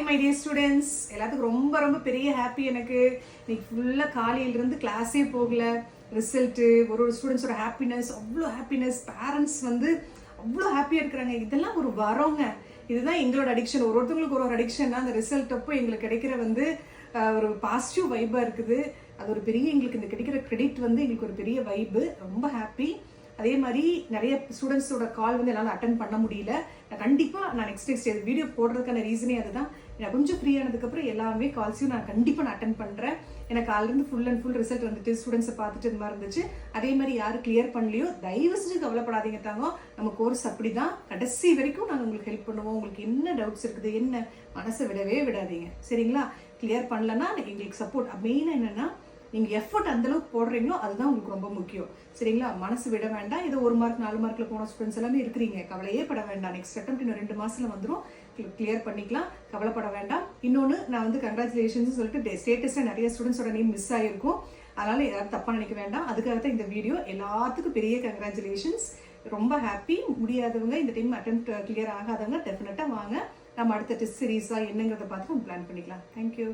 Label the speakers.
Speaker 1: My dear students, எல்லாத்துக்கும் ரொம்ப ரொம்ப பெரிய ஹாப்பி. எனக்கு இன்னைக்கு ஃபுல்லாக காலையிலேருந்து கிளாஸே போகல. ரிசல்ட்டு, ஒரு ஸ்டூடெண்ட்ஸோட ஹாப்பினஸ், அவ்வளோ ஹாப்பினஸ். பேரண்ட்ஸ் வந்து அவ்வளோ ஹாப்பியாக இருக்கிறாங்க. இதெல்லாம் ஒரு வரோங்க. இதுதான் எங்களோட அடிக்ஷன். ஒருத்தவங்களுக்கு ஒரு அடிக்ஷன்னா அந்த ரிசல்ட் அப்போ எங்களுக்கு கிடைக்கிற வந்து ஒரு பாசிட்டிவ் வைப்பாக இருக்குது. அது ஒரு பெரிய எங்களுக்கு இந்த கிடைக்கிற கிரெடிட் வந்து எங்களுக்கு ஒரு பெரிய வைப்பு. ரொம்ப ஹாப்பி. அதே மாதிரி நிறைய ஸ்டூடெண்ட்ஸோட கால் வந்து என்னால் அட்டன் பண்ண முடியல. நான் நெக்ஸ்ட் வீடியோ போடுறதுக்கான ரீசனே அதுதான். நான் கொஞ்சம் ஃப்ரீ ஆனதுக்கப்புறம் எல்லாமே கால்ஸையும் நான் கண்டிப்பாக நான் அட்டன் பண்ணுறேன். எனக்கு காலிருந்து ஃபுல் அண்ட் ஃபுல் ரிசல்ட் வந்துட்டு ஸ்டூடெண்ட்ஸை பார்த்துட்டு இந்த மாதிரி இருந்துச்சு. அதே மாதிரி யாரும் கிளியர் பண்ணலையோ தயவு செஞ்சு கவலைப்படாதீங்க தாங்க. நம்ம கோர்ஸ் அப்படி தான், கடைசி வரைக்கும் நாங்கள் உங்களுக்கு ஹெல்ப் பண்ணுவோம். உங்களுக்கு என்ன டவுட்ஸ் இருக்குது, என்ன மனசை விடவே விடாதீங்க, சரிங்களா? கிளியர் பண்ணலன்னா எங்களுக்கு சப்போர்ட். மெயினாக என்னென்னா, நீங்கள் எஃபர்ட் அந்தளவுக்கு போடுறீங்களோ அதுதான் உங்களுக்கு ரொம்ப முக்கியம், சரிங்களா? மனசு விட வேண்டாம். இது 1 மார்க் 4 மார்க்கில் போன ஸ்டூடெண்ட்ஸ் எல்லாமே இருக்கிறீங்க. கவலையே பட வேண்டாம். நெக்ஸ்ட் அட்டெம்ப்ட் இன்னும் 2 மாதத்தில் வந்துடும். கிளியர் பண்ணிக்கலாம், கவலைப்பட வேண்டாம். இன்னொன்று, நான் வந்து கங்க்ராச்சுலேஷன்ஸ் சொல்லிட்டு ஸ்டேட்டஸில் நிறைய ஸ்டூடெண்ட்ஸோட நேம் மிஸ் ஆகிருக்கும். அதனால் யாரும் தப்பாக நினைக்க வேண்டாம். அதுக்காக தான் இந்த வீடியோ. எல்லாத்துக்கும் பெரிய கங்க்ராச்சுலேஷன்ஸ். ரொம்ப ஹாப்பி. முடியாதவங்க, இந்த டைம் அட்டெம்ப்ட் கிளியர் ஆகாதவங்க டெஃபினட்டாக வாங்க. நம்ம அடுத்த டெஸ்ட் சீரீஸாக என்னங்கிறத பார்த்து நம்ம பிளான் பண்ணிக்கலாம். தேங்க்யூ.